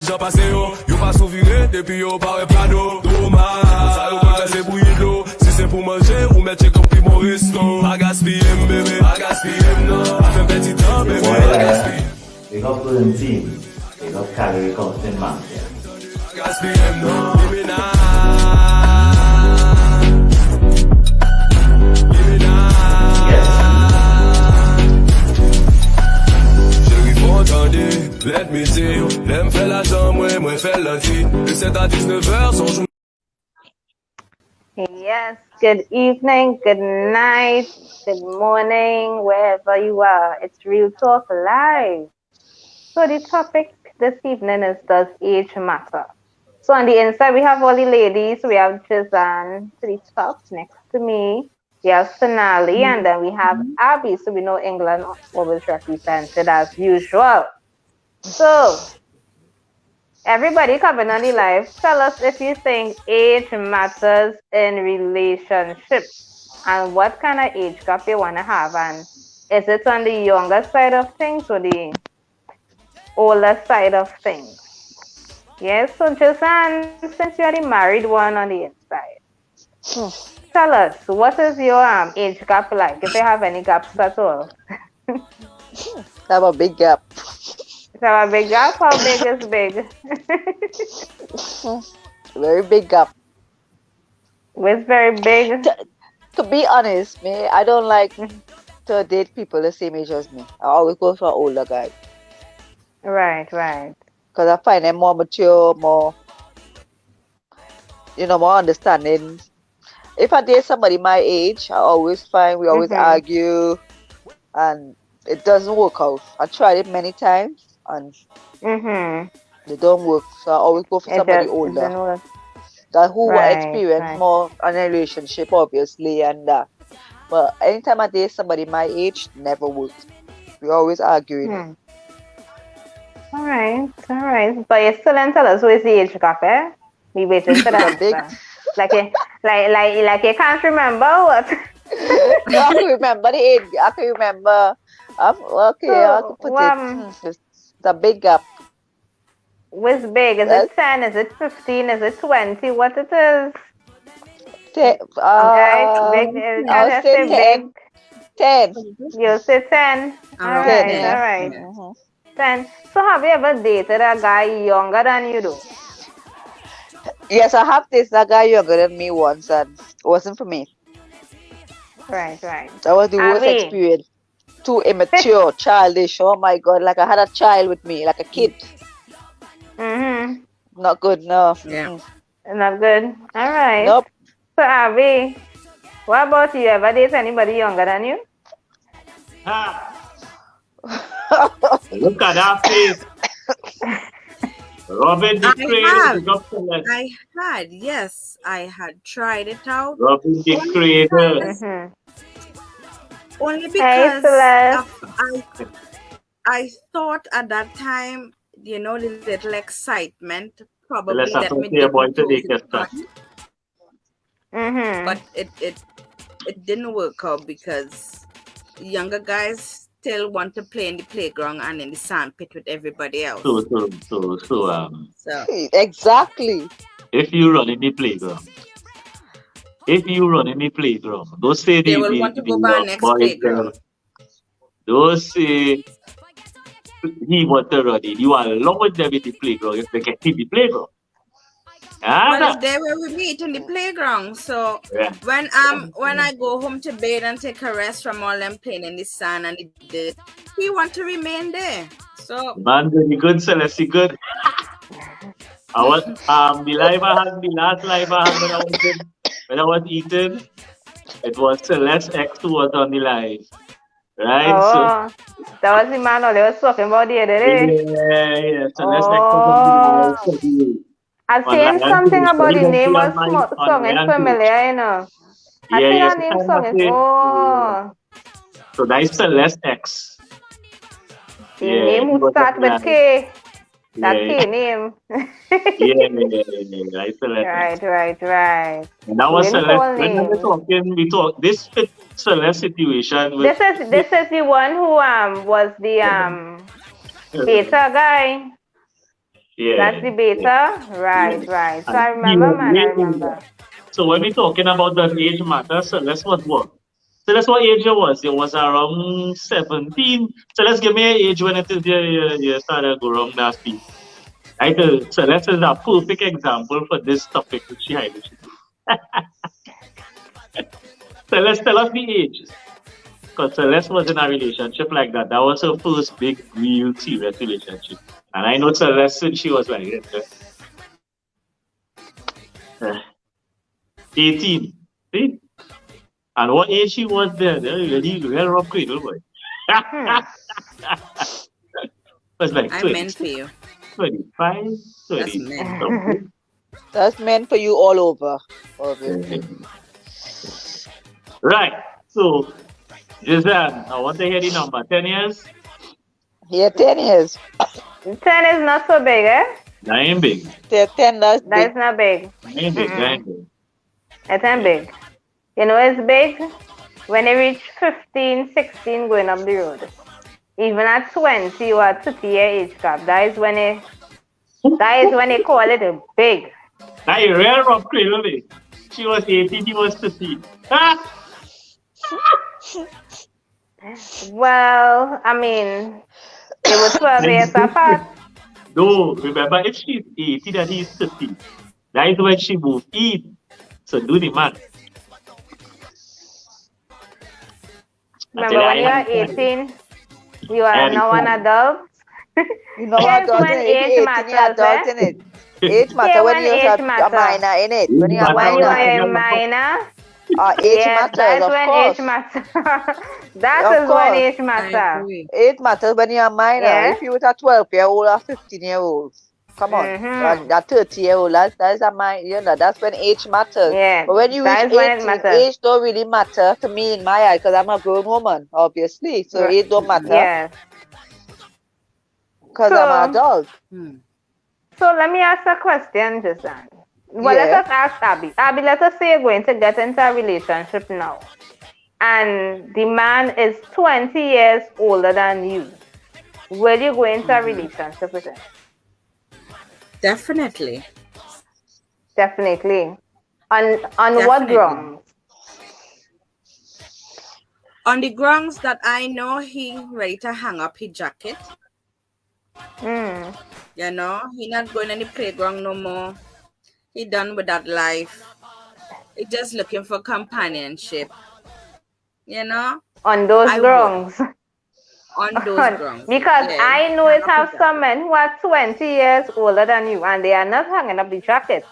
J'en passe yo pas sont virés depuis yo pas plano. Dommage, ça yo pas c'est bouillir de l'eau. Si c'est pour manger ou mettre check up mon resto. Pas gaspiller bébé, pas gaspiller non. A fait petit temps bébé, pas gaspiller. 你ก็ปืนจีน你ก็คาร์ก็เส้นหมักเนี่ย Gaspiller non, give me now. Let me see you, l'aime fait la jambe, moi fait lundi. De 7 à 19h, son jour. Yes, good evening, good night, good morning, wherever you are. It's Real Talk Live. So the topic this evening is, does age matter? So on the inside, we have all the ladies. We have Jazan to the top next to me. We have Sonali, and then we have Abby. So we know England always represented as usual. So, everybody coming on the live, tell us if you think age matters in relationships and what kind of age gap you want to have, and is it on the younger side of things or the older side of things? Yes, so Jason, since you're the married one on the inside, tell us, what is your age gap like, if you have any gaps at all? Have a big gap. So a big gap? How big is big? Very big gap. It's very big. To be honest, me, I don't like to date people the same age as me. I always go for older guys. Right, right. Because I find them more mature, more, more understanding. If I date somebody my age, I always find we always argue and it doesn't work out. I tried it many times and they don't work. So I always go for somebody older. That who will experience more in a relationship, obviously, and that. But anytime I date somebody my age, never works. We always arguing. All right. But you still didn't tell us who is the age gap, eh? We waited for that. like you can't remember what? I can remember the age. I can remember. Okay, I can put it. It's a big gap. What's big? Is it 10? Is it 15? Is it 20? What it is? Big. I'll say 10. 10. You'll say 10. All right. 10. So have you ever dated a guy younger than you do? Yes, I have dated a guy younger than me once and it wasn't for me. Right. That was the worst experience. Too immature, childish. Oh my God, like I had a child with me, like a kid. Not good, no. Yeah. Not good. All right. Nope. So Abby, what about you? Ever date anybody younger than you? Look at that face. Robin the Creator. Yes, I had tried it out. Robin the Creator. Only because I thought at that time, the little excitement probably let me dip but it didn't work out because younger guys still want to play in the playground and in the sandpit with everybody else. So exactly. If you run in the playground, don't say they will want to go by next playground. Don't say he want to run in. You are alone them in the playground if they get in the playground. Well, it's there where we meet in the playground. So when I go home to bed and take a rest from all them playing in the sun and the dirt, he want to remain there. So man, very good, Celeste, good. I was the last live I had when I was eating, it was Celeste X who was on the live. Right? Oh, so that was the man they was talking about the other day. Yeah. Celeste X was on the live. I've seen something about the name of song is familiar, I think her name song is so that is Celeste X. The name would start with K. That K name. Right. And that was Celeste. When we talking, this Celeste situation. This is the one who was the beta guy. That's the beta? Right. So I remember, I remember. So when we're talking about the age matter, so let's what? So that's what age it was. It was around 17. So let's give me an age when it is you started go wrong that speed. Right? So that's a perfect example for this topic which she highlighted. So let's tell us the age. Because Celeste was in a relationship like that. That was her first big, real, serious relationship. And I know Celeste since she was like 18. See? And what age she was there? Really rough cradle boy. Was like 20, I meant for you. 25, 30. That's meant for you all over. Obviously. Right. So, Giselle, I want to hear the number. 10 years? Yeah, 10 years. 10 is not so big, eh? That ain't big. 10, that's big. That is not big. That ain't big. That ain't big. It ain't big. You know it's big? When you reach 15, 16 going up the road. Even at 20 you are 30-year age gap. That is when they call it a big. That is real rough cradle. She was 18, he was 15. Well, I mean, it was 12 years apart. No, remember, if she's 80 and he's 50, that is when she moved in. So do the math. Remember, when you are 18, you are now an adult. You know Yes, what? when age matters, adult in it. Age matter when you have a minor in it. When you are When you are minor. a minor, Age matters, that's of when course. age matters. That is when age matters. Age matters when you are minor. Yeah. If you were a 12-year-old or 15-year-old, come on, that 30-year-old, that's a minor. You know, that's when age matters. Yeah, But when you reach that is when it 18, matters. age don't really matter to me in my eye because I'm a grown woman, obviously. So age don't matter. Yes. Because I'm an adult. So let me ask a question, Jason. Well, let us ask Abby. Abby, let us say you're going to get into a relationship now. And the man is 20 years older than you. Will you go into a relationship with him? Definitely. On what grounds? On the grounds that I know he ready to hang up his jacket. You know, he not going any playground no more. He done with that life. He just looking for companionship. You know? On those grounds. On those grounds. Because I know it have some men who are 20 years older than you and they are not hanging up the jacket.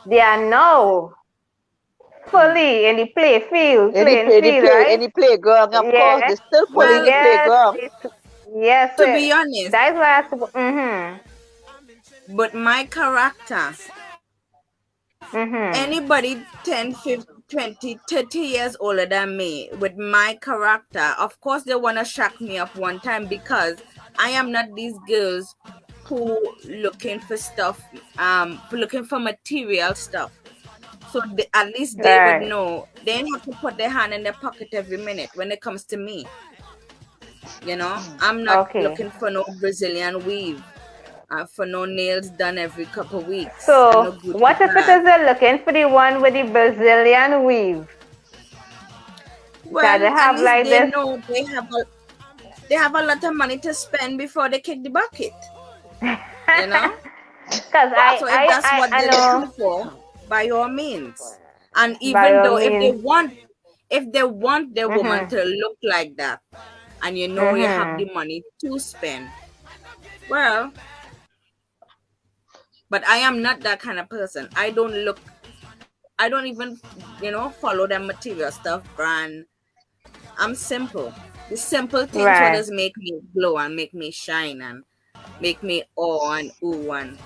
They are now fully in the play field, right? In the playground, of course. They're still fully in the playground. Yes. To be honest. That's why But my character, anybody 10, 15, 20, 30 years older than me with my character, of course they want to shack me up one time because I am not these girls who looking for stuff, looking for material stuff. So at least they would know. They don't have to put their hand in their pocket every minute when it comes to me. You know, I'm not looking for no Brazilian weave. For no nails done every couple weeks. So, what if it is they're looking for the one with the Brazilian weave? Well, they have like they this. Know they have a lot of money to spend before they kick the bucket. You know, because that's what they're looking for, by all means. And even though if they want their woman to look like that, and you know you have the money to spend, well. But I am not that kind of person. I don't even, follow that material stuff, brand. I'm simple. The simple things what does make me glow and make me shine and make me and ooh and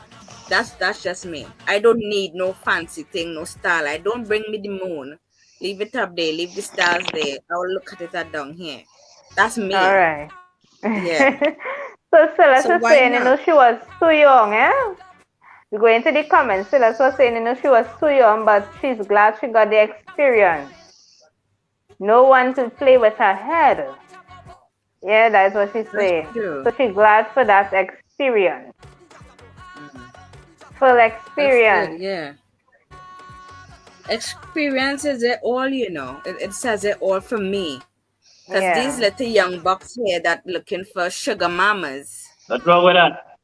that's just me. I don't need no fancy thing, no style. I don't bring me the moon. Leave it up there, leave the stars there. I will look at it down here. That's me. All right. Yeah. So Celeste was saying, she was too young, eh? We go into the comments. Celeste was saying, she was too young, but she's glad she got the experience. No one to play with her head. Yeah, that's what she's saying. So she's glad for that experience. Full experience. Yeah. Experience is it all, you know. It says it all for me. Because these little young bucks here that looking for sugar mamas. What's wrong with that?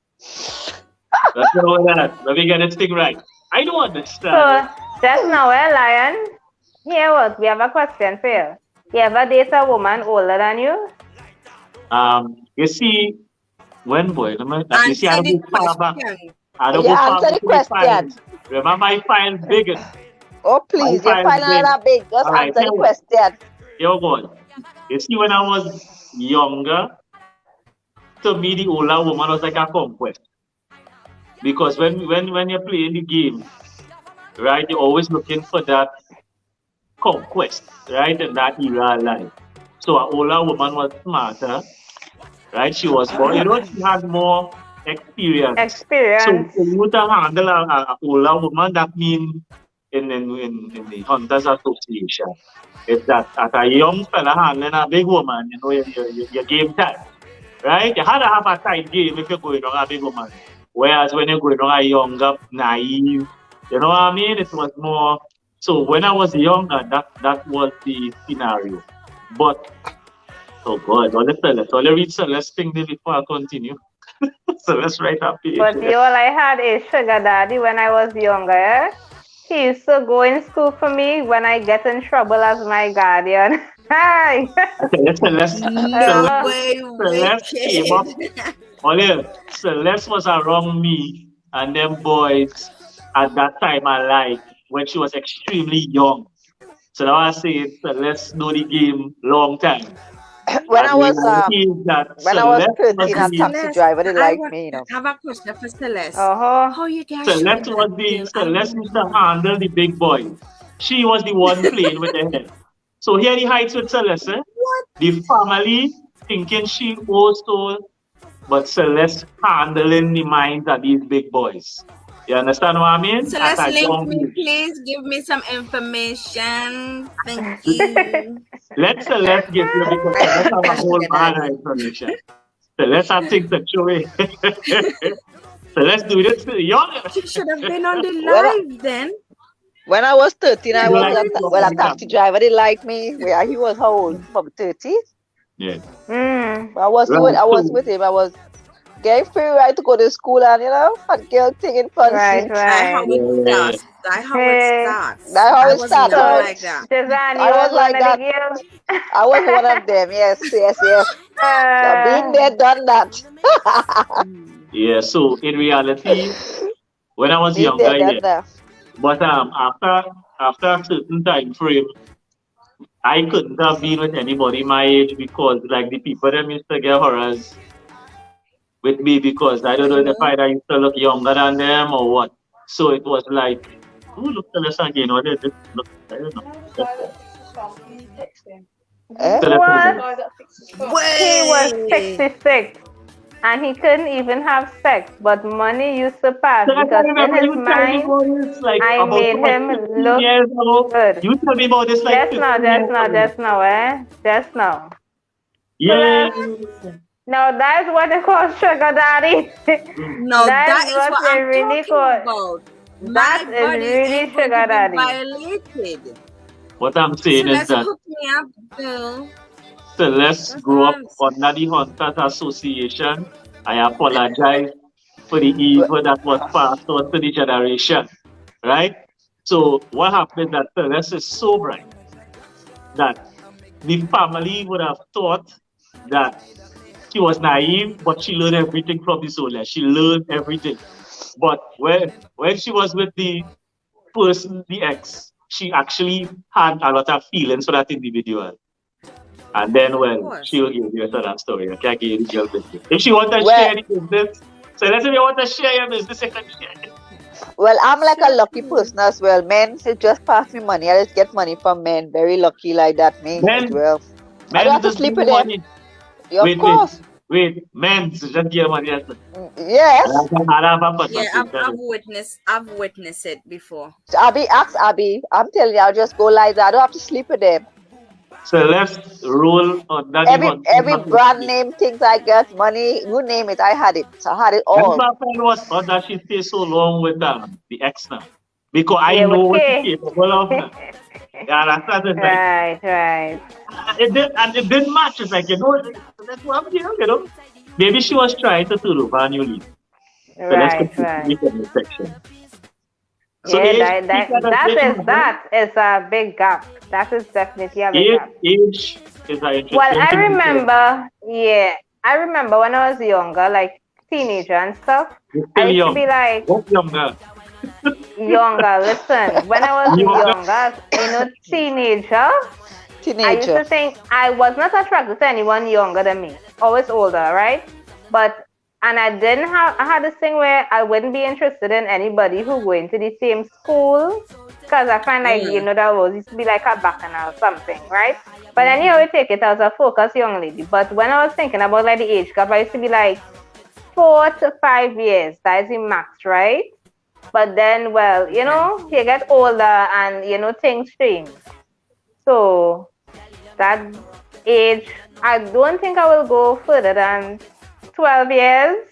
What's wrong with that? Let me get this thing right. I don't understand. So, just now, Lion, here what? We have a question for you. You ever date a woman older than you? You see, when boy, you see, I don't go far back. I don't go far answer the question. Remember, my file bigger. Oh, please, your file not big. Just answer the question. Yo, boy. You see, when I was younger, to me, the older woman was like a conquest. Because when you're playing the game, right, you're always looking for that conquest, right, in that era of life. So an older woman was smarter, right? She was more, she had more experience. So for you to handle an older woman, that means in the Hunters Association, is that as a young fella handling a big woman, your game tight, right? You had to have a tight game if you're going on a big woman. Whereas when you're going on a younger, naive, you know what I mean? It was more. So when I was younger, that was the scenario. But oh God, all the read Celeste thing before I continue. So let's write up here. But all I had is sugar daddy when I was younger. He used to go in school for me when I get in trouble as my guardian. Hi. Celeste came up. Celeste was around me and them boys at that time of life when she was extremely young. So now I say Celeste know the game long time. When I was 13, a taxi driver didn't like me, you know. I have a question for Celeste. How you guys? Celeste used to handle the big boy. She was the one playing with the head. So here the heights with Celeste. What? The family thinking she also, but Celeste handling the minds of these big boys. You understand what I mean? Celeste, link me, please. Give me some information. Thank you. Let Celeste give you, because Celeste have a whole bag of information. Celeste, I think that Celeste do this to the young. She should have been on the live then. When I was 13, I was a taxi driver. They liked me. Where he was how old? Probably 30. Yeah. I was with him. I was getting free right to go to school and and girl taking fun. Right. That's how it starts. That's how it starts. Like that. I was like that. I was one of them. Yes. Been there, done that. Yeah. So in reality, when I was younger, but after a certain time frame, I couldn't have been with anybody my age because like the people that used to get horrors with me because I don't know if I used to look younger than them or what. So it was like, look at this again. What is it? Look, I don't know. He was 66 and he couldn't even have sex, but money used to pass because in his mind, I made him look good. You tell me about this like just now. Yeah. No, that's what they call sugar daddy. No, that is what they really call. About. That is really sugar daddy. Violated. What I'm saying is that Celeste grew up under the Hunters Association. I apologize for the evil that was passed on to the generation. Right? So what happened that Celeste is so bright that the family would have thought that she was naive, but she learned everything from the soldier. She learned everything. But when she was with the person, the ex, she actually had a lot of feelings for that individual. And then she'll give you that story. I can't give you the business. If she wants to share the business, so let's say you want to share your business, you can share it. Well, I'm like a lucky person as well. Men say just pass me money. I just get money from men. Very lucky like that, me as well. I don't have to sleep with them. Of course. Wait, men just give money. Yes. I've witnessed it before. So ask Abby. I'm telling you, I'll just go like that. I don't have to sleep with them. Celeste roll on that. Every brand name things I get, money, you name it, I had it. So I had it all. And my friend was on that she stayed so long with the ex now. Because I know what she capable of now. Yeah, that's right, right. It didn't match. It's like, that's what I'm here, Maybe she was trying to do a new lead. So right. Section. So yeah, that is a big gap. That is definitely a big gap. Age is an interesting. Well, I remember when I was younger, like teenager and stuff. I used to be like younger. Listen, when I was younger, teenager. I used to think I was not attracted to anyone younger than me. Always older, right? And I had this thing where I wouldn't be interested in anybody who going to the same school, because I find like, that was used to be like a bacchanal or something, right? But anyhow, we take it as a focused young lady. But when I was thinking about like the age gap, I used to be like 4 to 5 years. That is the max, right? But then, well, you get older and, things change. So that age, I don't think I will go further than 12 years.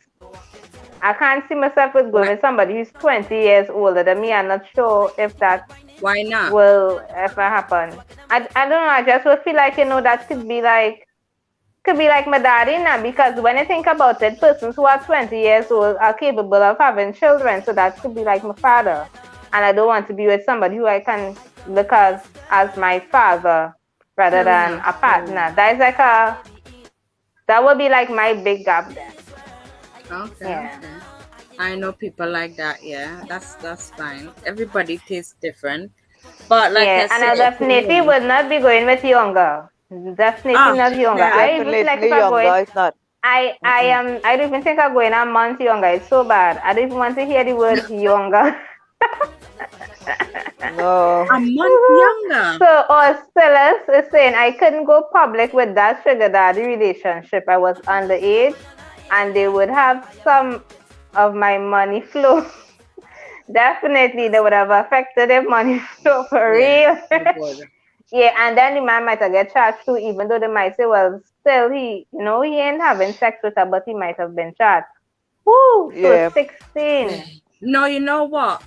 I can't see myself with going with somebody who's 20 years older than me. I'm not sure if that why not will ever happen. I don't know. I just would feel like, that could be like my daddy now, because when I think about it, persons who are 20 years old are capable of having children. So that could be like my father. And I don't want to be with somebody who I can look as my father rather than a partner. That would be like my big gap there. Okay. Yeah. Okay. I know people like that. Yeah, that's fine. Everybody tastes different, but like I said, I definitely would not be going with younger. Definitely not younger. I even like if I'm going. It's not. I don't even think I'm going a month younger. It's so bad. I don't even want to hear the word younger. No. A month younger. So, Celeste is saying I couldn't go public with that sugar daddy relationship. I was underage, and they would have some of my money flow. Definitely, they would have affected their money flow for real. Yeah, and then the man might have get charged too, even though they might say, well, still he ain't having sex with her, but he might have been charged. Woo! So 16. No, you know what?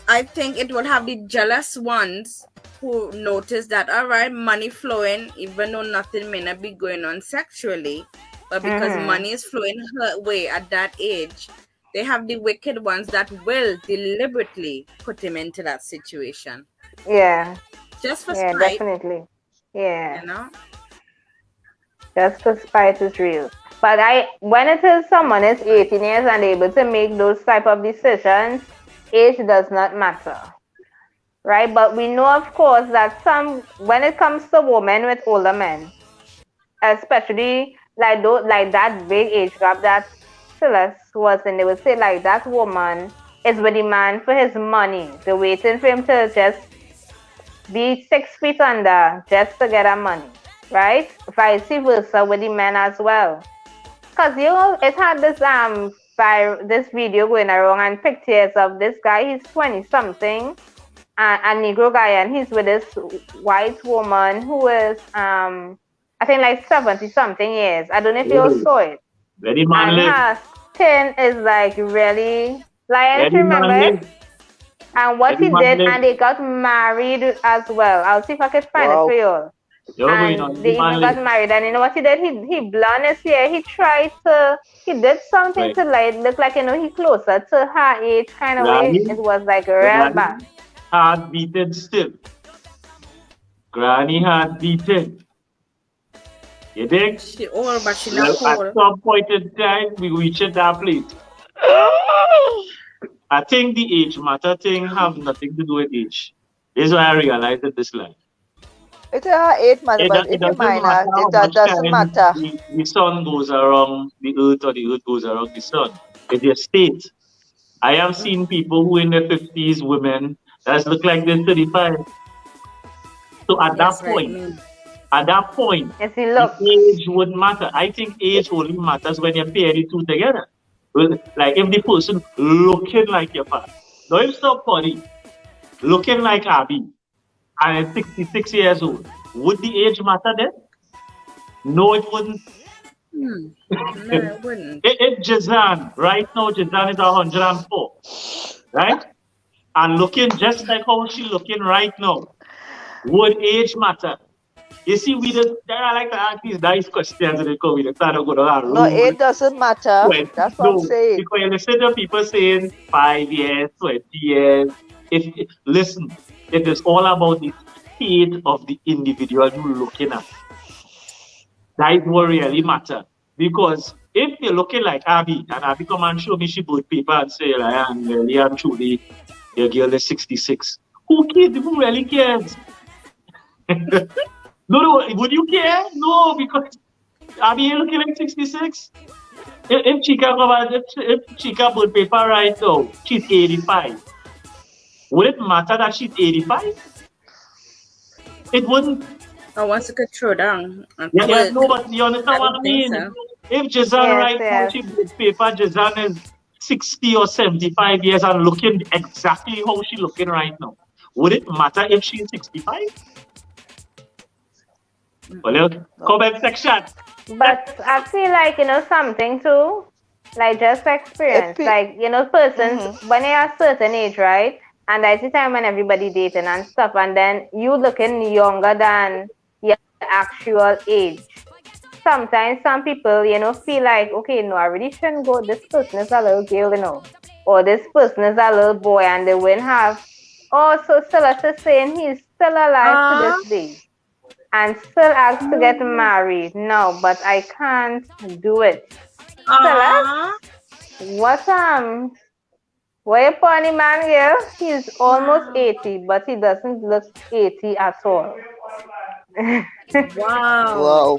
I think it will have the jealous ones who notice that, all right, money flowing, even though nothing may not be going on sexually, but because money is flowing her way at that age, they have the wicked ones that will deliberately put him into that situation. Yeah. Just for spite. Definitely. Yeah. Just for spite is real. But when it is someone is 18 years and able to make those type of decisions, age does not matter, right? But we know, of course, that when it comes to women with older men, especially like that big age gap that Celeste was in, they would say like that woman is with the man for his money. They're waiting for him to just be 6 feet under just to get her money, right? Vice versa with the men as well. Because it had this video going around and pictures of this guy. He's 20 something, a Negro guy, and he's with this white woman who is I think like 70 something years. I don't know if you all saw it. Very manly. And her skin is like really like, remember it? And what he did, and they got married as well. I'll see if I can find it for you all. And they even got married, and you know what he did? He blonde his hair. He did something to like look like he closer to her age kind of way. It was like real bad. Heart beaten still. Granny heart beaten. You think? She old, but she not old. At some point in time, we reach that place. I think the age matter thing have nothing to do with age. This is why I realized it this life. It's a 8 months, but if you minor, it doesn't matter. The sun goes around the earth, or the earth goes around the sun. It's your state. I have seen people who in their 50s, women, that look like they're 35. So at that point, age wouldn't matter. I think age only matters when you pair the two together. Like if the person looking like your father, not if somebody looking like Abby, and 66 years old, would the age matter then? No, it wouldn't. No, it wouldn't. If Jazan, right now, Jazan is 104, right? And looking just like how she's looking right now, would age matter? You see, I like to ask these nice questions and they come with No, it doesn't matter. That's what I'm saying. Because you listen to people saying 5 years, 20 years. Listen, it is all about the state of the individual you're looking at. That is what really matter. Because if you're looking like Abby, and Abby come and show me she both paper and say, like, and really and truly, your girl is 66. Who cares? Who really cares? No, would you care? No, because Abby, you looking like 66. If Chica both paper right now, she's 85. Would it matter that she's 85? It wouldn't. I want to throw down. Yeah, no, but you understand what I mean? So. If Jazan now, she paper, Jazan is 60 or 75 years and looking exactly how she's looking right now. Would it matter if she's 65? Well, comment section. But I feel like, something too, like just experience. Like, persons, when they are a certain age, right? And that's the time when everybody dating and stuff, and then you looking younger than your actual age. Sometimes some people, feel like, okay, no, I really shouldn't go. This person is a little girl, or this person is a little boy, and they wouldn't have. Oh, so Silas is saying he's still alive to this day, and still asks to get married. No, but I can't do it. Silas, where you funny man here? He's almost 80, but he doesn't look 80 at all. Wow.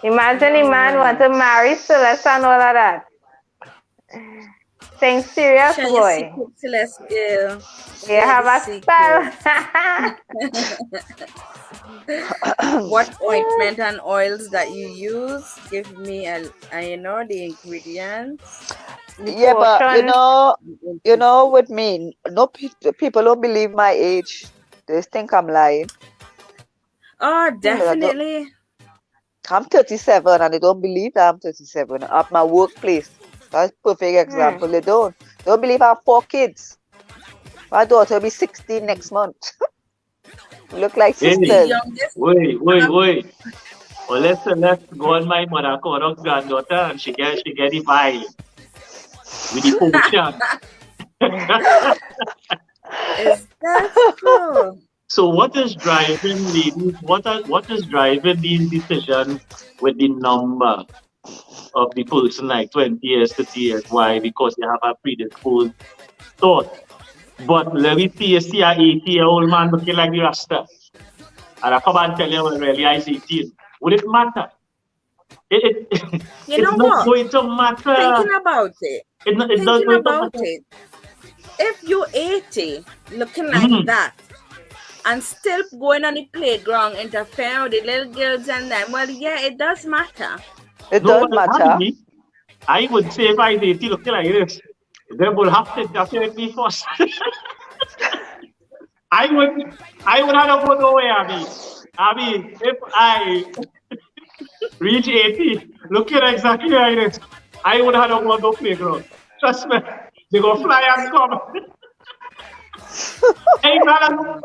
Imagine a man want to marry Celeste and all of that. Think serious, boy. Celeste girl. You have a style. What ointment and oils that you use? Give me the ingredients. Yeah, but with me, no people don't believe my age. They think I'm lying. Oh, definitely. I'm 37 and they don't believe that I'm 37 at my workplace. That's a perfect example. They don't believe I have 4 kids. My daughter will be 16 next month. Look like sisters. Wait. Well, let's go on my mother Korok's granddaughter and she get the vibe with the potion. Is that true? So what is driving ladies? What is driving these decisions with the number of the person, like 20 years, 30 years? Why? Because you have a predisposed thought. But let me see an 80-year-old man looking like the Rasta. And I come and tell you when really I is 18. Would it matter? It's not going to matter. Thinking about it. It does going to matter. If you're 80, looking like that, and still going on the playground, interfering with the little girls and them, well, yeah, it does matter. It does matter. I would say if I was 80 looking like this, they will have to interfere with me first. I would have to go nowhere, Abby. Abby, if I reach 80, looking exactly like this, I would have to go to playground. Trust me, they go fly and come. Hey, man.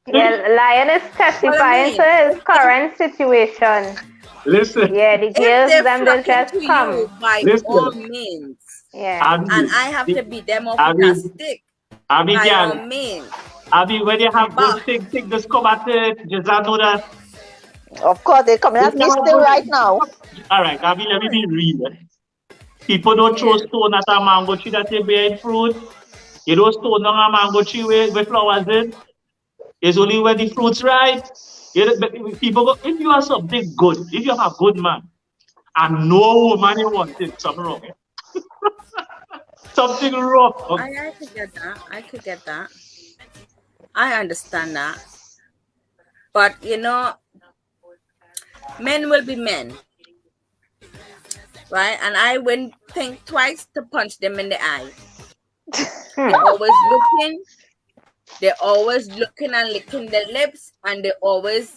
Yeah, Lion is testifying to his current situation. Listen. Yeah, the girls, them will just come. By all means. Yeah. And I have to beat them up with a stick. Abby, by all means. Abby, when you have good things, just come at it. Just know that. Of course, they're coming at me still right now. All right, Abby, let me be real. People don't throw stone at a mango tree that they bear fruit. You don't stone on a mango tree with flowers in. It's only when the fruits ripe. People go, if you are something good, if you have a good man, and no woman you want it, something wrong. Something wrong. I could get that. I understand that. But men will be men. Right? And I wouldn't think twice to punch them in the eye. They're always looking They're always looking and licking their lips, and they're always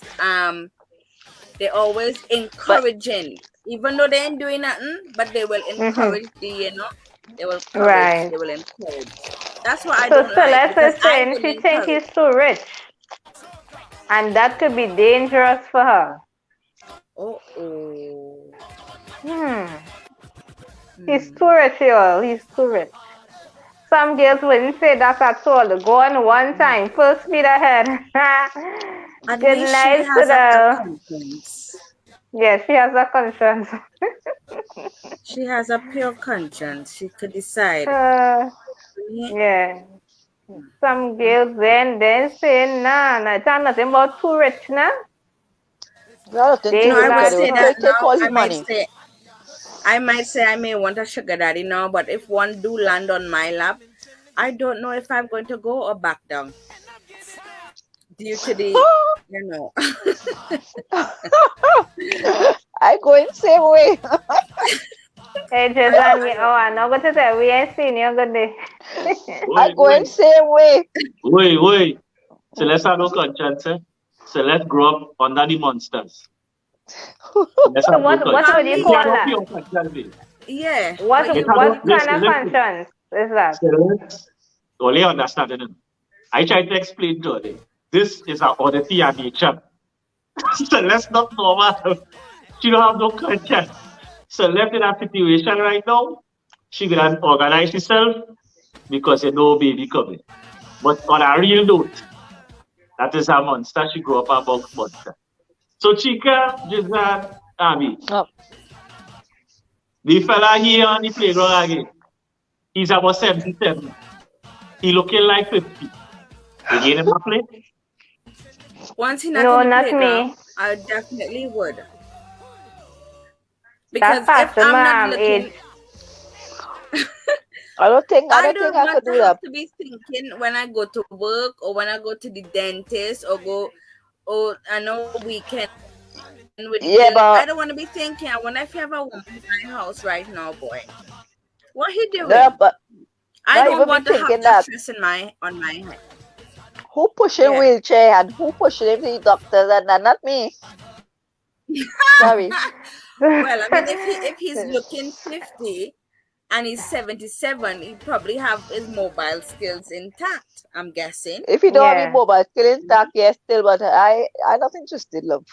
encouraging. Even though they ain't doing nothing, but they will encourage they will encourage, Right. they will encourage. That's what I So don't like. Celeste is saying she thinks he's too rich. And that could be dangerous for her. He's too rich, y'all. He's too rich. Some girls wouldn't say that at all. Go on one time, full speed ahead. Good night to them. Yeah, she has a conscience. She has a pure conscience. She could decide. Yeah. Some girls then say, nah, it's nothing about too rich, nah. I might say I may want a sugar daddy now, but if one do land on my lap, I don't know if I'm going to go or back down. Due to the, I go in same way. Hey, Jason, I'm not going to say we ain't seen you good day. I go in same way. Wait. Celeste have no conscience, eh? Celeste grew up under the monsters. So what would you call that? Yeah. What kind of conscience is that? Celeste, only understanding. I try to explain to her. This is an oddity of nature. Celeste not normal. She don't have no conscience. Celeste in a situation right now, she can organize herself because you know baby coming. But on a real note, that is a monster. She grew up amongst monster. So Chica, Giselle, Abby. The fella here on the playground again, he's about 77. He looking like 50. You get him a play? Once he not me. I definitely would. Because if I'm not looking, I don't think I could do that. To be thinking when I go to work or when I go to the dentist or I know weekend. But I don't want to be thinking. I wonder if you have a woman in my house right now, boy. What he doing? Yeah, but I don't want to have that stress on my head. Who pushing wheelchair and who pushing him to the doctors and not me? Sorry. Well, I mean, if he's looking 50 and he's 77, he probably have his mobile skills intact, I'm guessing. If he don't have his mobile skills intact, yes, still, but I'm not interested, love.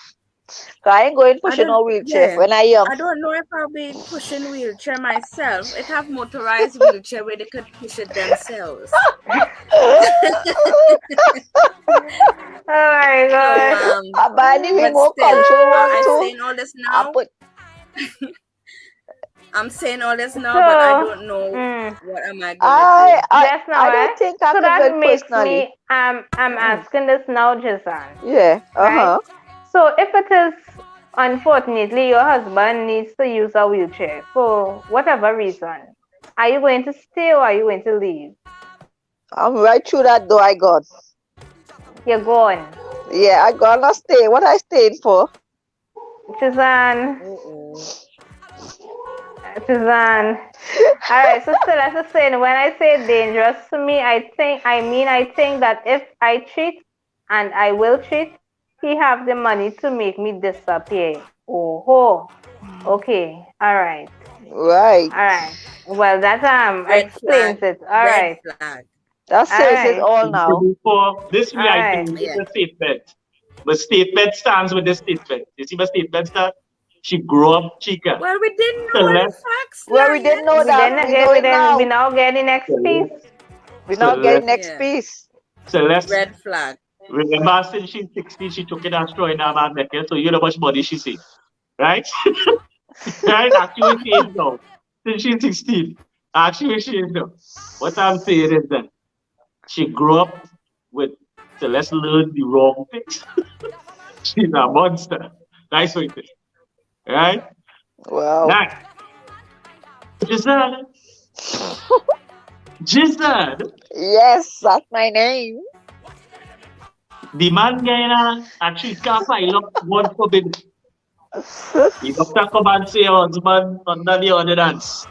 I ain't going pushing no wheelchair when I young. I don't know if I'll be pushing wheelchair myself. It have motorized wheelchair where they could push it themselves. Oh my God. I buy the remote control one too. I'm saying all this now. I'm saying all this now, but I don't know what am I going to do. I don't think I could do it personally. I'm asking this now, Jason. Yeah. Right? So if it is, unfortunately, your husband needs to use a wheelchair for whatever reason, are you going to stay or are you going to leave? I'm right through that door I got. You're going? Yeah, I gonna stay. What I staying for? Suzanne. Alright, so let's say when I say dangerous to me, I think that if I cheat, and I will cheat, he have the money to make me disappear. Oh, okay, all right. Well, that explains it. All right. That says it all now. This way, I think it's a statement. But statement stands with the statement. You see my statement stand? She grew up Chica. Well, we didn't know the facts. Well, we didn't know that. We now getting next piece. We now getting next piece. Celeste. Red flag. Remember, since she's 16, she took it and threw it down her neck. So you know how much money she see. Right? Right? Actually, she is now. Since she's 16. Actually, she is now. What I'm saying is that she grew up with Celeste learn the wrong things. She's a monster. Nice way to. Right? Wow. Nice. Giselle. Giselle. Yes, that's my name. The man guy actually can't file up one forbidden. The doctor come and say your husband under the ordinance.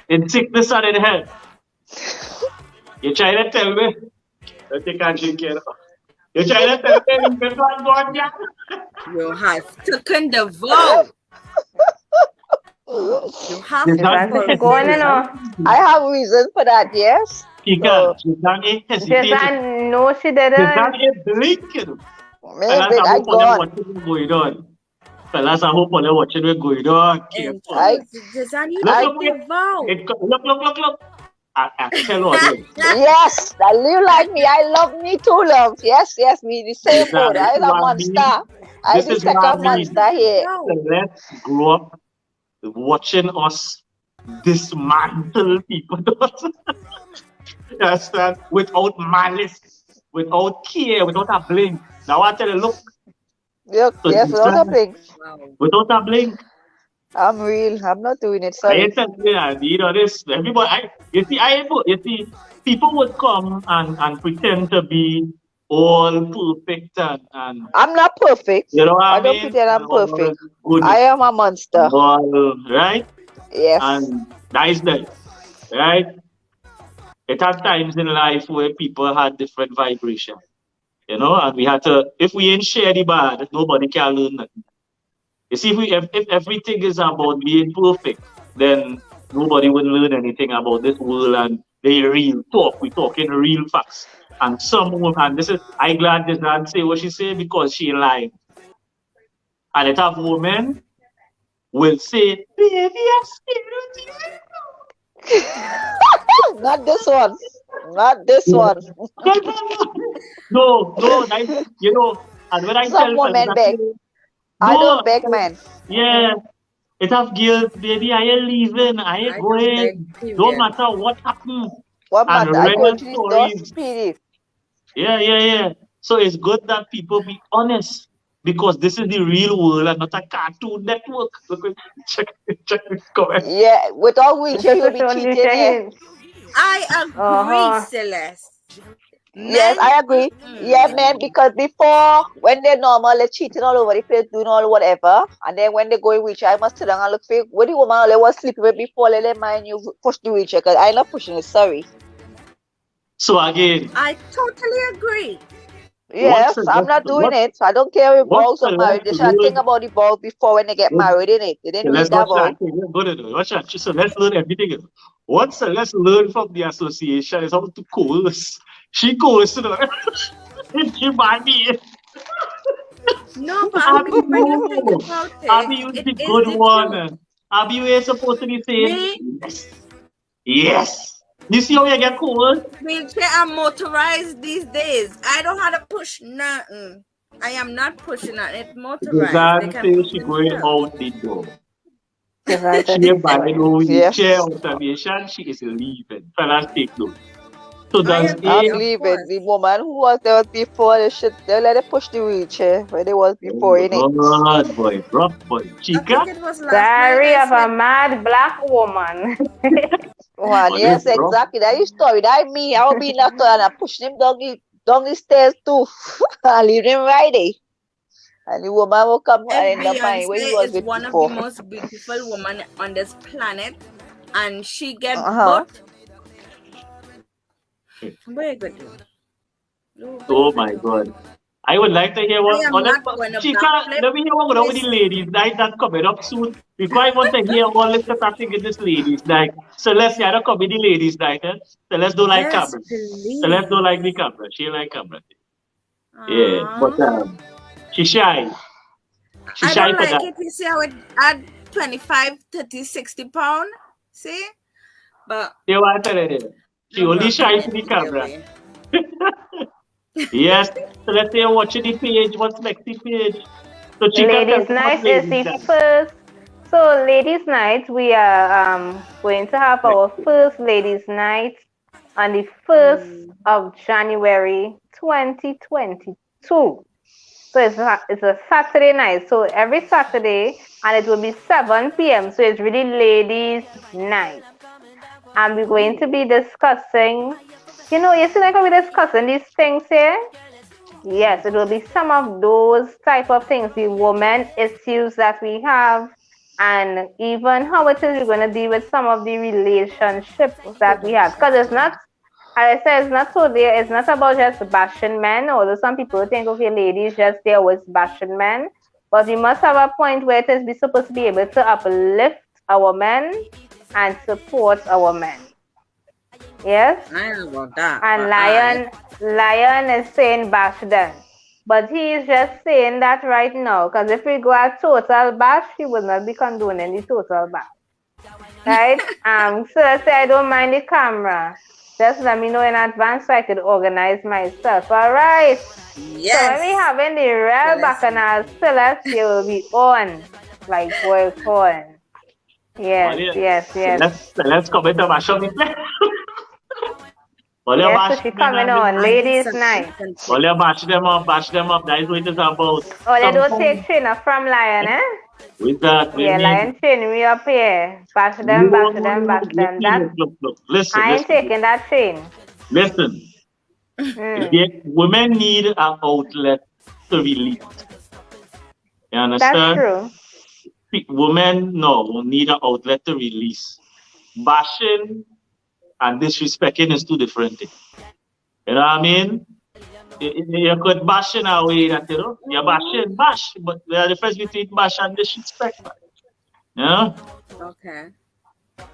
In sickness and in health. You trying to tell me But you can't drink it. You try to tell me you can't go on, yeah? You have taken the vow. You have Is to that follow. Go on, you know. I have reason for that, yes. Kika, Susan ain't hesitating. Susan, no, she didn't. Susan ain't blinking. Fellas, Maybe I I hope all gone. watching what's going on. Fellas, I hope all watching what's going on. Careful. Susan, you Look, take look, the vow. look. I tell all them. Yes, that you like me. I love me too, love. Yes, we the same boat. I is a monster. I This the is what I second mean. monster here. So let's grow up watching us dismantle people. You understand? Without malice, without care, without a blink. Now I tell you, look. Look, So yes, without a blink. Without a blink. I'm real. I'm not doing it. I Sorry. ain't telling you, this. Everybody, you see, people would come and pretend to be all perfect and I'm not perfect. you know what I don't mean? pretend I'm perfect. Good. I am a monster. Right? Yes. And that is that. Right? It had times in life where people had different vibration. You know, and we had to, if we ain't share the bad, nobody can learn nothing. You see, if everything is about being perfect, then nobody will learn anything about this world and the real talk. We talking real facts. And some woman, this is, I glad this man say what she say because she lied. And it have women will say, baby, I'm scared. Not this one. Not this one. No, you know, and when I Some tell women them, beg. I don't beg, man. Yeah. It have guilt, baby, I ain't leaving, I ain't going. Don't matter what happened. What matter? I go to this door stories. speedy. Yeah. So it's good that people be honest because this is the real world and not a Cartoon Network. Check this comment. Yeah, without wheelchair, you'll be cheating. Yeah. I agree, Celeste. Yes, I agree. Yeah, man, because before, when they're normal, they're cheating all over the place, doing all whatever. And then when they go in wheelchair, I must sit down and look for what the woman they was sleeping with before, let them mind you push the wheelchair, because I'm not pushing it, sorry. So again, I totally agree. Yes, I'm not doing it. I don't care if vows are married. They should think about the vows before when they get married, innit? They didn't read that vow. So let's learn everything. Let's learn from the association is how to coerce. She coerced her. She money. No, but when you think about it, Abby was the good one. Abby was supposed to be saying yes. You see how you get coerced? Wheelchair are motorized these days. I don't have to push nothing. I am not pushing it. It's motorized. They can she going out the door. She buying no wheelchair automation. She is leaving. Fellas, take note. So does I'm leaving. The woman who was there before, they let it push the wheelchair where they was before, innit? God, boy, rough boy. Chica? Diary of a mad black woman. Yes, exactly. That is story. That me. I will be in that store and I push him down the stairs too. I leave him right there. And the woman will come and end up finding where he was is one before. of the most beautiful women on this planet, and she gets booked. Very good. Oh my God. I would like to hear what Chica, let me hear what with the ladies night that's coming up soon. Because I want to hear all this stuff in this ladies night. Celeste, you don't come in the ladies night. Celeste don't like camera. Celeste don't like the camera. She like camera. Yeah, but she shy. She I shy don't for like that. it. You see how it add 25, 30, 60 pounds? See? But you want to tell her she only shy to the camera. Yes, so let's say watching the page. What's next the page? So Ladies' Night is the first. So Ladies' Night, we are going to have our first Ladies' Night on the 1st of January 2022. So it's a Saturday night. So every Saturday, and it will be 7 p.m. So it's really Ladies' Night. And we're going to be discussing, you see like we're discussing these things here? Yes, it will be some of those type of things, the women issues that we have, and even how it is we're going to deal with some of the relationships that we have. Because I say it's not so there. It's not about just bashing men. Although some people think, okay, ladies just there with bashing men, but we must have a point where it is we supposed to be able to uplift our men and support our men. Yes. I know about that. And Lion is saying bash them, but he is just saying that right now. Because if we go at total bash, he would not be condoning the total bash. Right? So I say I don't mind the camera. Just let me know in advance so I could organize myself. All right. Yes. So when we having the real bacchanal Celeste, you will be on. Like work on. Yes. Let's come into my show. Yes, so she coming on. Ladies night. Only bash them up. That is what it's about. Oh, they don't take trainer from Lion, eh? With that, Lion train me up here. Bash them. Look. Listen. I ain't taking that train. Listen. Women need an outlet to release. You understand? That's true. Women need an outlet to release. Bashing and disrespecting is two different things. You know what I mean? You could bash in a way that, you're bash, but there's a difference between bash and disrespect. Yeah? Okay.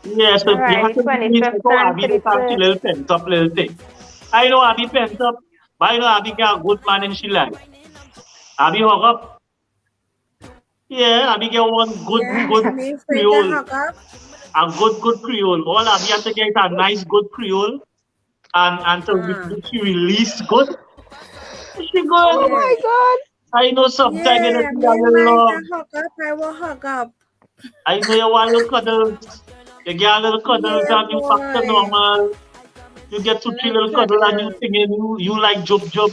Yeah, so right, you have to be little pent up little thing. I know Abby pent up, but I know Abby got a good man in she life. Abby hug up. Yeah, Abby get one good Creole. A good Creole. All Abby has to get a nice good Creole. And so she release good. She go. Oh my God. I know sometimes I will hug up. I know you want little cuddles. You get a little cuddles and you back to normal. You get 2-3 little cuddles and you singing. You like jump. You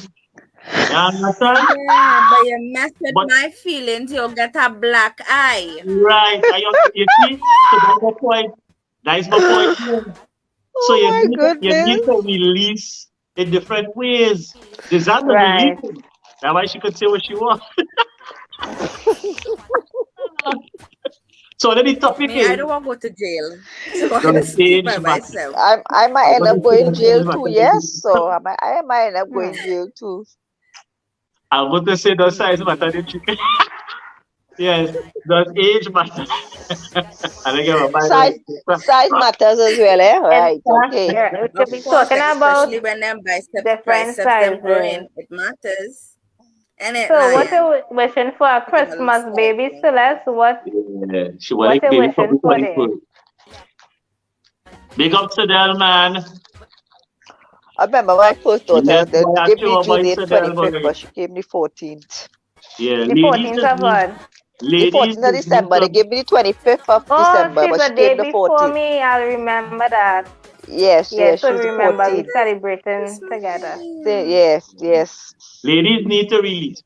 understand? Yeah, but you mess with my feelings, you'll get a black eye. Right. You see? So that's my point. That is my point. So you need to release in different ways. Is that the release? That's why she could say what she wants. So the topic is... I don't want to go to jail. So I'm going to stay by myself. I might end up going to jail too, yes. So I might end up going to jail too. I'm going to say does size matter the chicken? Yes, does age matter? Size matters as well, eh? Right, okay. Yeah, we should be talking about especially when them different sizes. It matters. And so what are you wishing for a Christmas baby, Celeste? What she was like baby for big up to them, man. I remember my first daughter, they gave me due date 25th, but she came the 14th. Yeah, the 14th of what? The 14th of December. They gave me the 25th of December, but she came the 14th. Before me, I'll remember that. Yes, so remember we celebrating together. Yes. Ladies need to release.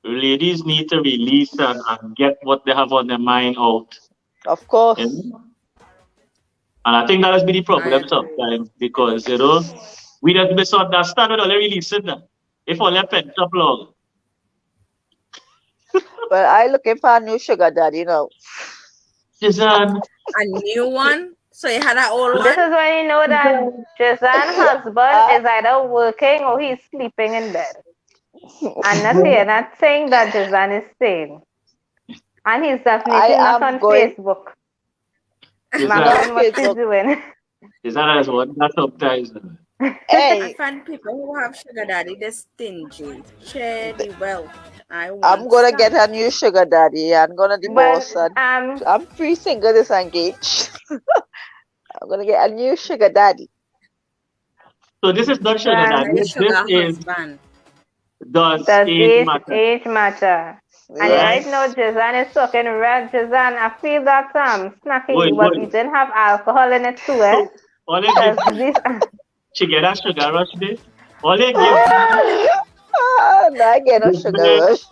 Ladies need to release and get what they have on their mind out. Of course. And I think that has been the problem sometimes because, we don't misunderstand when they release it. If only pent up long. Well, I looking for a new sugar daddy now. Jazan. A new one? So you had an old one? This is when you know that Jazan's husband is either working or he's sleeping in bed. I'm not saying that Jazan is sane. And he's definitely not on Facebook. What he's doing. Jazan has one, not sometimes. Hey. I find people who have sugar daddy, they're stingy. Share the wealth. I'm gonna get a new sugar daddy. I'm gonna divorce. I'm free, single, disengaged. I'm gonna get a new sugar daddy. So this is not sugar daddy. This is does age matter. Yes. And right now, Jazan is talking red. Jazan, I feel that snacking, but we didn't have alcohol in it too, eh? She get a sugar rush this. Only give. No, I get no sugar rush.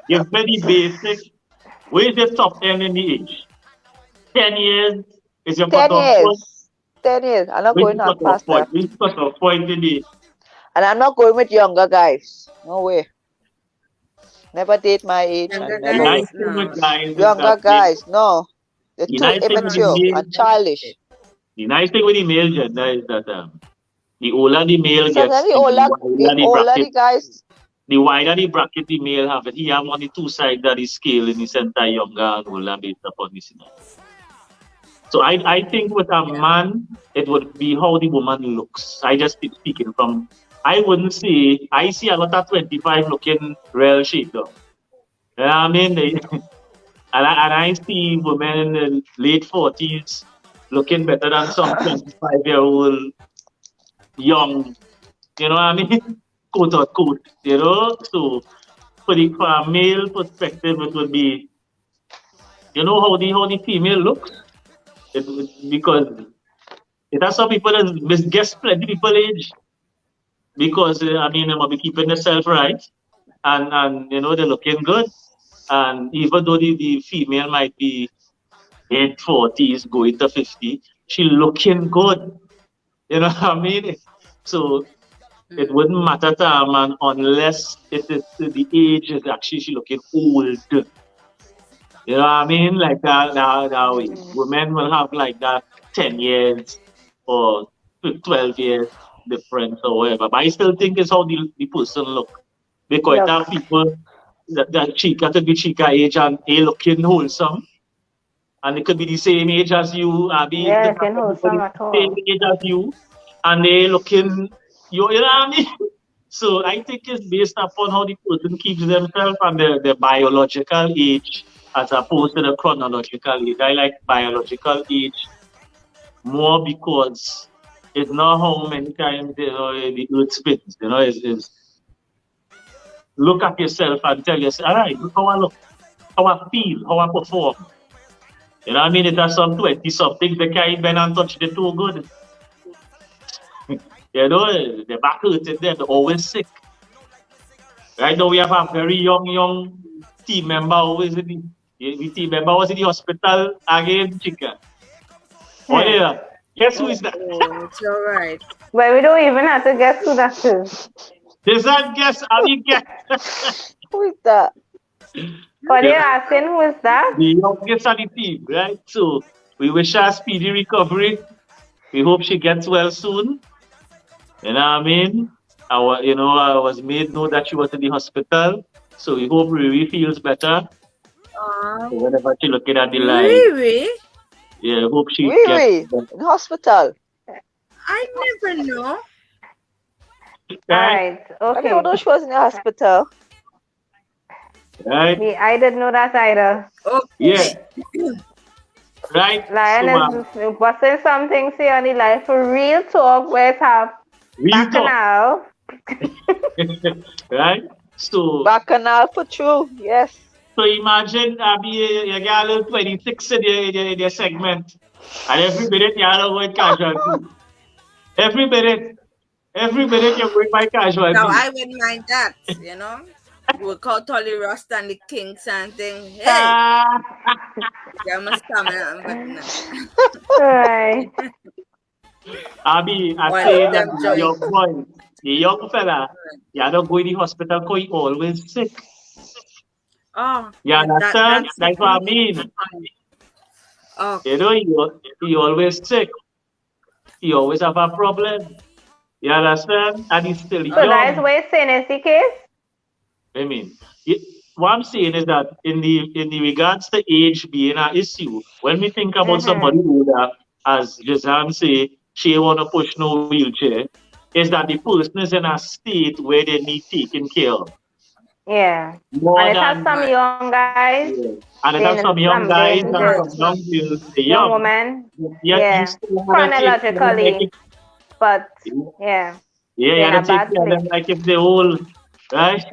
Give me the basic. Where is the top end in the age? 10 years is your 10 years. 10 years. I'm not going on past that. This is a point in the. And I'm not going with younger guys. No way. Never date my age. Younger guys, no. They're too immature and childish. The nice thing with the male gender is that The older the male So gets, then the older the guys. the wider the bracket the male have it. He have on the two sides of the scale in the center, younger and older based upon this. So I think with a man, it would be how the woman looks. I just speaking from, I wouldn't say, I see a lot of 25 looking real shape though. You know what I mean? And I see women in the late 40s looking better than some 25-year-old young, you know what I mean? Quote unquote, you know? So for a male perspective, it would be, you know how the female looks? Because it has some people that misguess plenty people age. Because I mean, they might be keeping themselves right, and you know they're looking good, and even though the female might be in 40s going to 50, she looking good. You know what I mean? So it wouldn't matter to a man unless it is the age is actually she looking old. You know what I mean? Like that way. Women will have like that 10 years or 12 years difference or whatever. But I still think it's how the person look. Because there are people that chica could be chica age and they looking wholesome. And it could be the same age as you, Abby. Looking wholesome at all. Same age as you. And they looking, you know what I mean? So I think it's based upon how the person keeps themselves and their biological age as opposed to the chronological age. I like biological age more because it's not how many times the earth spins. You know, it's look at yourself and tell yourself, all right, look how I look, how I feel, how I perform. You know what I mean? It has some 20-somethings they can't even and touch the toe good. You know, the back hurting there, they're always sick. Right now we have a very young team member always in the team member was in the hospital again, chicken. Oh yeah. Guess who is that? It's all right. But we don't even have to guess who that is. Does that guess? I mean, guess. Who is that? But you're asking who is that? The youngest on the team, right? So we wish her a speedy recovery. We hope she gets well soon. You know what I mean? I was made know that she was in the hospital. So we hope Riri feels better. So whenever she looking at the line. Riri? Yeah, hope she gets better. In hospital? I never know. Right. Okay. I didn't know she was in the hospital. Right. I didn't know that either. Okay. Yeah. Right. Lion is busting something say on the line for real talk where it's have bacchanal. Right? So bacchanal for true, yes. So imagine you got a little 26 in their segment. And every minute you are going casualty. Every minute you're going by casualty. No, I wouldn't mind that, you know. We'll call Tolly Rust and the Kinks and thing. Hey! You must come in, but no. Right. Abby, I say that the young boy, the young fella, you are not going to the hospital because he always sick. Oh. You understand? That's what I mean. Oh. You know, he always sick. He always have a problem. You understand? And he's still young. So that's what you're saying is the case? I mean, what I'm saying is that in the regards to age being an issue, when we think about somebody older, as Jazan say, she want to push no wheelchair, is that the person is in a state where they need taken care of. Yeah. More and it has some young guys. Yeah. And it has some young guys and some young girls. Young women. Yeah. Chronologically. But yeah. Yeah, you have to take care of them like if they're old, right?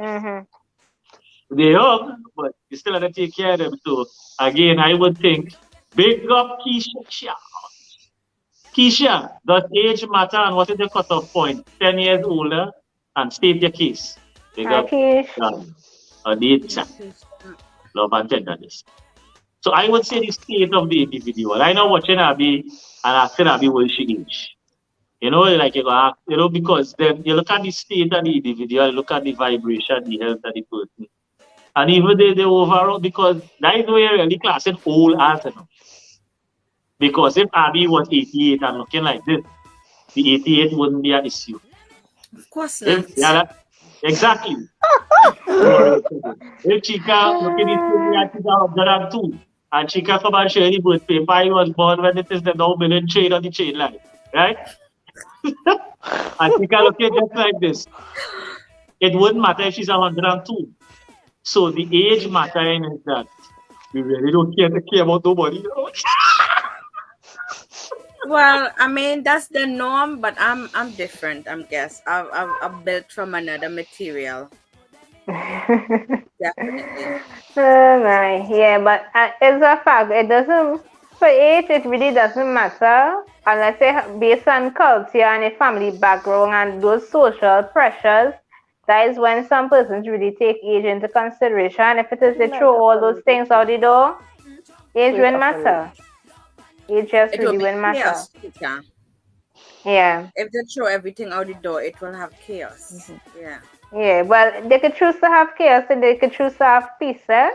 They're young, but you still have to take care of them. So again, I would think, big up Keisha. Keisha, does age matter and what is the cutoff point? 10 years older and state your case. Big up love and tenderness. So I would say the state of the individual. I know watching Abby and asking Abby will she age. You know, like you go ask, you know, because then you look at the state of the individual, you look at the vibration, the health of the person. And even the overall, because that is where you're really classing old as enough. Because if Abby was 88 and looking like this, the 88 wouldn't be an issue. Of course not. Exactly. If Chica looking at 2002 and Chica come and share the birth paper, he was born when it is the now million chain on the chain line, right? And Chica looking just like this. It wouldn't matter if she's 102. So the age mattering is that we really don't care about nobody. Well, I mean that's the norm, but I'm different. I'm I'm built from another material. Definitely. Right. Yeah, but it's a fact. It doesn't, for age, it really doesn't matter unless based on culture and a family background and those social pressures. That is when some persons really take age into consideration. If it is they throw all those things out the door, age won't matter. Age just really won't matter. Yeah. If they throw everything out the door, it will have chaos. Yeah. Yeah, well, they could choose to have chaos and they could choose to have peace, eh?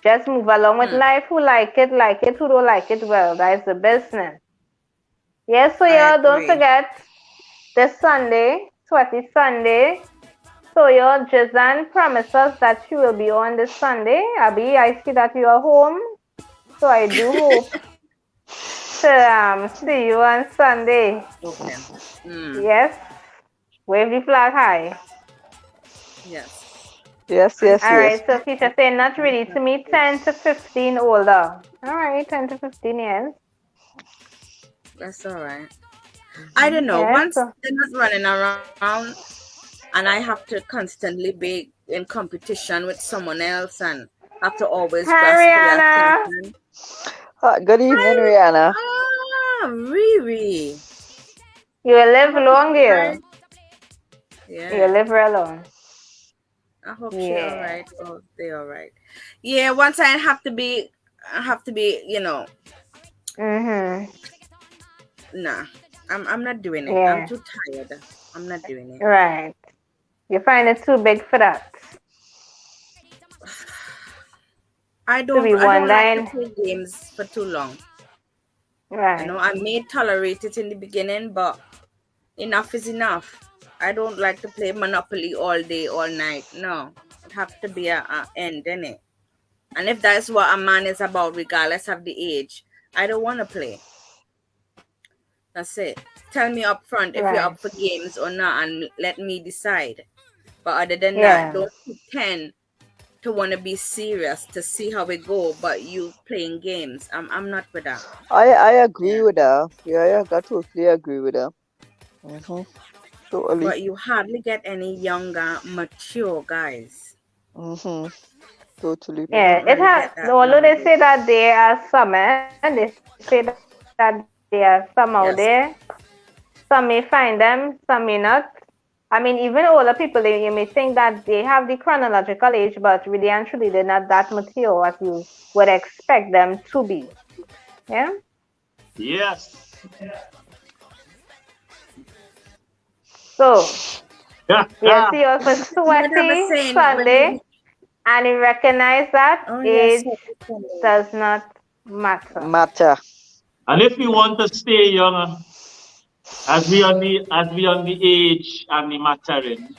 Just move along with life. Who like it, who don't like it, well, that's the business. Yes, so y'all don't forget this Sunday, Sweaty Sunday. So y'all, Jazan promised us that she will be on this Sunday. Abby, I see that you are home. So I do hope to see you on Sunday. Okay. Yes. Wave the flag high. Yes. Yes. All right, so Keisha saying not ready to meet 10 to 15 older. All right, 10 to 15 years. That's all right. I don't know. Once they're not running around and I have to constantly be in competition with someone else and have to always Hi, Rihanna. Good evening, Rihanna. Riri. You will live long here. Yeah. You will live real long. I hope she's all right. Oh, they're all right. Yeah, once I have to be, you know. Nah, I'm not doing it. Yeah. I'm too tired. I'm not doing it. Right. You find it too big for that. I don't like to play games for too long. Right. You know, I may tolerate it in the beginning, but enough is enough. I don't like to play Monopoly all day, all night. No, it has to be an end, innit? And if that's what a man is about, regardless of the age, I don't want to play. That's it. Tell me up front if you're up for games or not, and let me decide. But other than that, don't pretend to want to be serious to see how it go, but you playing games. I'm not with that. I agree with her. Yeah, I totally agree with her. Totally. But you hardly get any younger, mature guys. Totally. Yeah, it has. Although they say that there are some, and they say that there are some out there. Some may find them, some may not. I mean, even older people, you may think that they have the chronological age, but really and truly, they're not that mature as you would expect them to be. Yeah? Yes. So, we'll see you for Sweaty Sunday, and you recognize that age does not matter. And if we want to stay young, as we on the age and the mattering,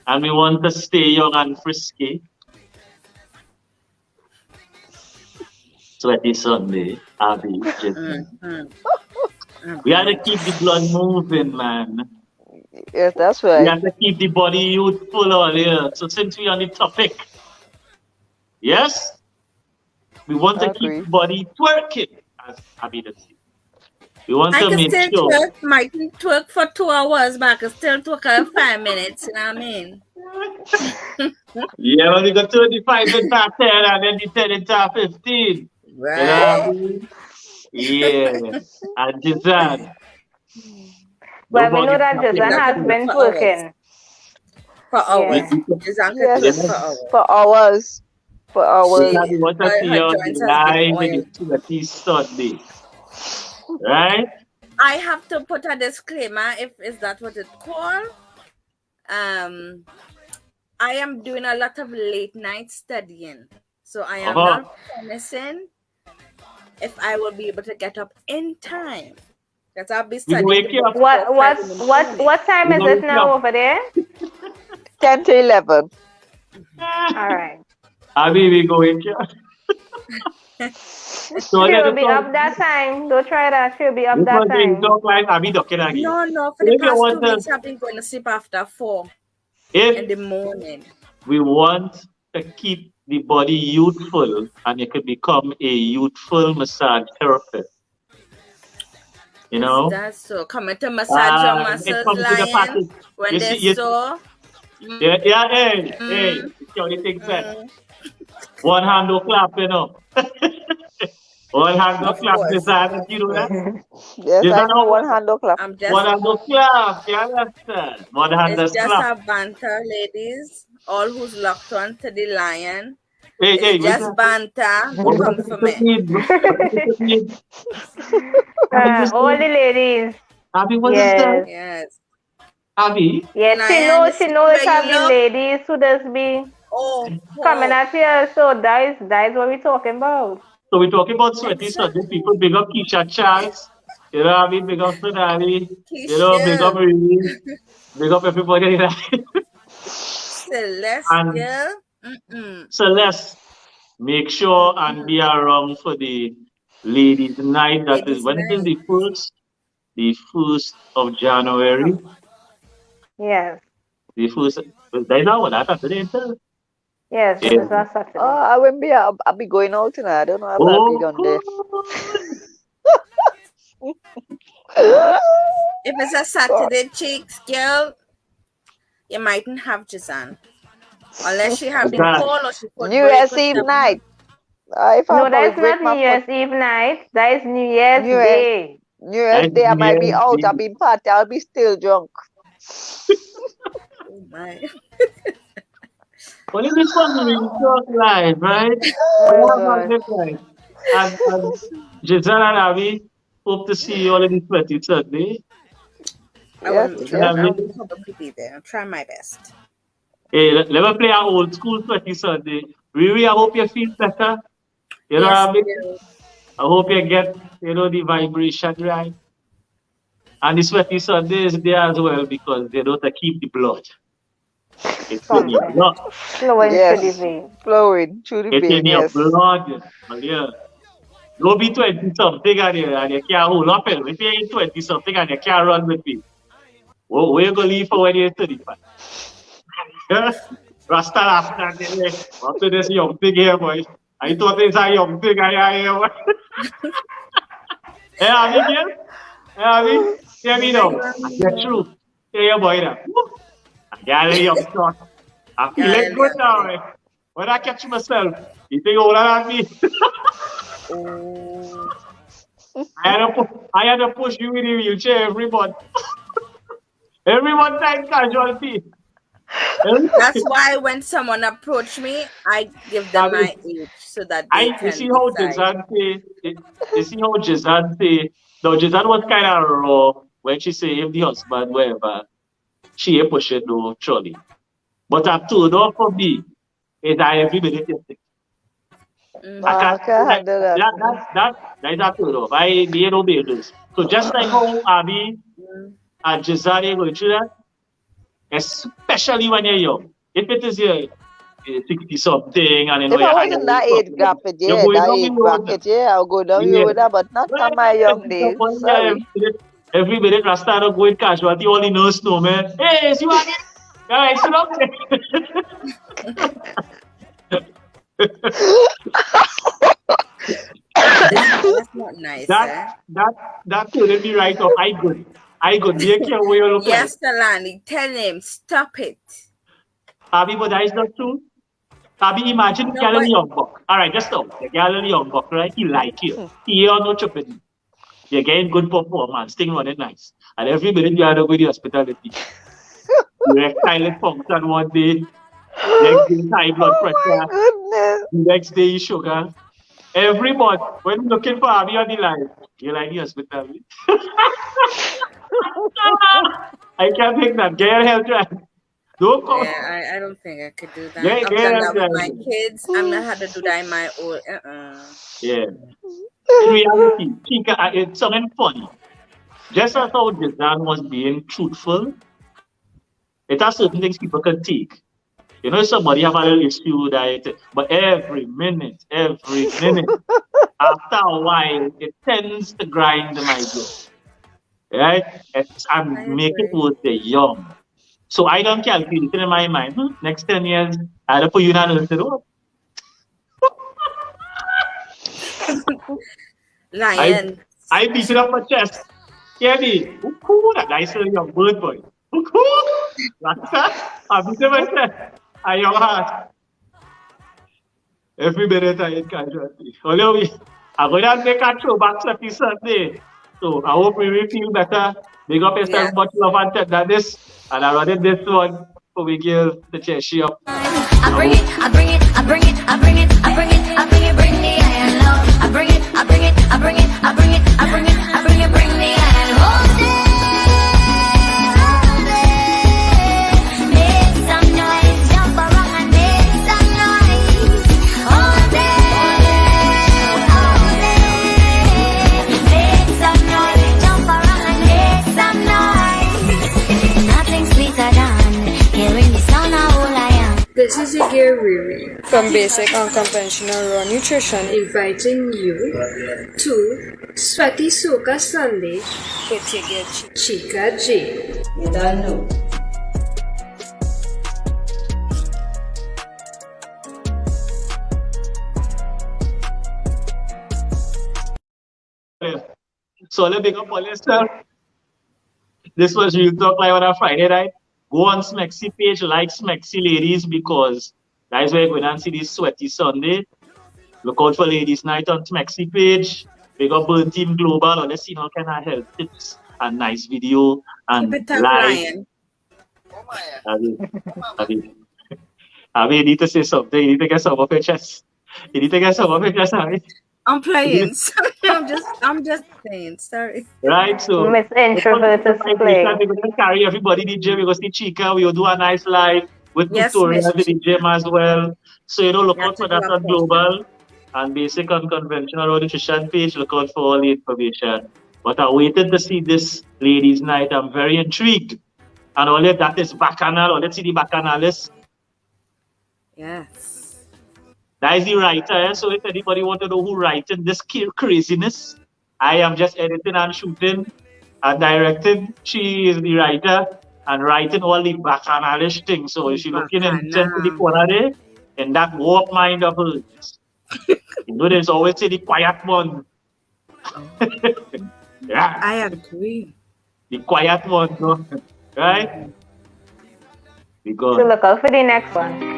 and we want to stay young and frisky, Sweaty Sunday, Abby, we have to keep the blood moving, man. Yes, that's right. We have to keep the body youthful all here. So since we're on the topic, yes, we want to keep the body twerking, as Abby does say. We want to make sure. Twerk, might twerk for 2 hours, but I can still twerk for 5 minutes. You know what I mean? Yeah, when we go 35 into 10 and then the 10 into 15. Right. You know what I mean? Yeah. And Jazan. Well, we know that Jazan has been twerking. For hours. For hours. For hours. We want to see you live in the Sunday. Right? I have to put a disclaimer, if is that what it's called. I am doing a lot of late night studying. So I am not promising if I will be able to get up in time Because I'll be We studying. wake you up. What time is it now over there? 10 to 11. All right. Abby, we go wake you up. She'll be up that time. Don't try that. She'll be up that time. Talk like Abby ducking again. No. For the past 2 weeks, I've been going to sleep after 4 in the morning. We want to keep the body youthful, and you could become a youthful massage therapist. You know? That's so. Coming to massage your muscles, Lion, when they're sore. Yeah, hey, see how the thing said. One hand no clap, you know. One hand no clap, Jizan, you know that? Yes, I know one hand no clap. One hand no clap, you understand? One hand no It's just clap. a banter, ladies. All who's locked on to the Lion. Hey, just banter. Come for me. All the ladies. Abby, what is that? Yes. Abby? Yes, she knows it's the ladies who does be coming at you. So that's what we're talking about. So we're talking about sweaty Sunday people. Big up Keisha Charles. You know what I mean? Big up Sonali. You know, big up Riri. Big up everybody. Celeste. Celeste, make sure and be around for the ladies' night. That is when it is the 1st of January. Yes. The 1st. They know what that's today. Yes, yeah. That's Saturday. I won't be. I'll be going out tonight. I don't know if I'll be down there. If it's a Saturday, cheeks, girl, you mightn't have Jizan. Unless she have been called or she put New Year's Eve night. No, that's not New Year's Eve night. That is New Year's Day. New Year's Day, I might be out. I'll be party. I'll be still drunk. Oh my. Well, in this one, we talk live, right? And Giselle and Abby, hope to see you all in the 20th Sunday. I will probably be there. I'll try my best. Hey, let me play our old school 20th Sunday. Riri, I hope you feel better. You know what I mean? I hope you get, the vibration right. And the sweaty Sunday is there as well because they don't keep the blood. It's in your blood. Flowing through the vein. Flowing through the vein. It's in your blood. Yeah. Don't be 20-something and you can't hold up. If you're 20-something and you can't run with me, where you going to leave for when you're 35? Rasta after this young thing here, boy. I thought it's a young thing I hear. Hey, Abby, here? Hey, Abby? Hear me now. That's true. Hear your boy now. I'm getting young shot. I'm feeling good now, eh? When I catch myself, you think older than me? I had to push you in the wheelchair every month. Every one time casualty. That's why when someone approach me, I give them my age so that they can you see how Jizan say, no, Jizan was kind of raw when she say if the husband, whatever, she ain't pushing no trolley. But I've told her for me, is I every minute yesterday. I can't handle that. That is up to her. I be no builders. So just like how Abby and Jizan going through that, especially when you're young. If it is your 60-something and if I was in that age bracket, I'll go down with that, but not on my young days. Every minute I start up going casualty, all the nurse know, man. Hey, see what I sit up That's not nice. That couldn't be right off. I could be a care where you look like. Yes, Kalani, tell him, stop it. Abby, but that is not true. Abby, imagine the girl in young buck. All right, just stop. The girl in young buck, right? He like you. He are not chopping. You're getting good performance, thing running nice. And every minute you are to go to the hospitality. You have silent function one day. Next day, high blood pressure. The next day, sugar. Every month, when you're looking for Abby on the line, you're like the hospitality. I can't take that. Get your health right. Don't come. Yeah, I don't think I could do that. I've done that with my kids. I'm not had to do that in my own. Yeah. In reality, it's something funny. just as how Jizan was being truthful, it has certain things people can take. You know, somebody have a little issue that, but every minute, after a while, it tends to grind my gears. Right? And make it worth the young. So I don't calculate it in my mind. Next 10 years, I'll put you in a nursing home. Lion. I beat it up my chest. Kenny, who cool? That nice little young bird boy. Who cool? That's that. I beat it my chest. I young heart. Every minute I in casualty. Only I'm going to make a throwback Saturday Sunday. So I hope we will feel better. Big up yourself, much love and tenderness. And I running this one for we give the Cheshire up. I bring it, I bring it, I bring it, I bring it, I bring it, I bring it, bring the iron love. I bring it, I bring it, I bring it, I bring it, I bring it, I bring it, bring the iron. Hold it, make some noise, jump around and make some noise. Hold it, make some noise, jump around and make some noise. Nothing sweeter than hearing the sound of all I am. This is Igir Riri from Basic Unconventional Raw Nutrition, inviting you to Sweaty Soca Sunday with your girl Chica J. You don't know. So let's big up all yourself. This was Real Talk Live on a Friday night. Go on Smexy page, like Smexy Ladies, because that is where you're going to see this Sweaty Sunday. Look out for Ladies Night on Smexy page. Big up Burn Team Global, or let's see all kind of health tips and nice video and live. I mean, you need to say something. You need to get some of your chest. You need to get some of your chest, Abby. I'm playing. Sorry, I'm just playing. Sorry. Right, so Miss Introvert is playing. We're going to carry everybody in the gym. We're going to see Chica. We'll do a nice live with tutorials in the gym as well. So, you know, look out for that on Global and Basic Unconventional Nutrition page. Look out for all the information. But I waited to see this ladies' night. I'm very intrigued. And all that is Bacchanal. Or let's see the Bacchanalists. Yes. That is the writer. So if anybody want to know who writing this craziness, I am just editing and shooting and directing. She is the writer and writing all the Bacchanalish things. So if you're looking into the corner there, in that warp mind of hers, you know, there's always the quiet one. Yeah. I agree. The quiet one, no? Right? Because So look out for the next one.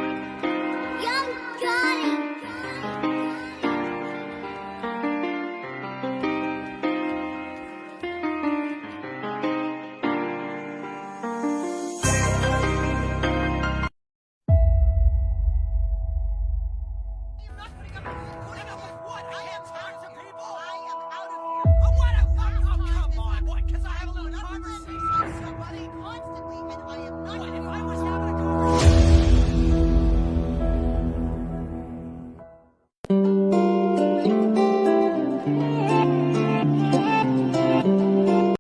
Come on, boy, because I have a little conversation with somebody constantly, and I am not. If I was having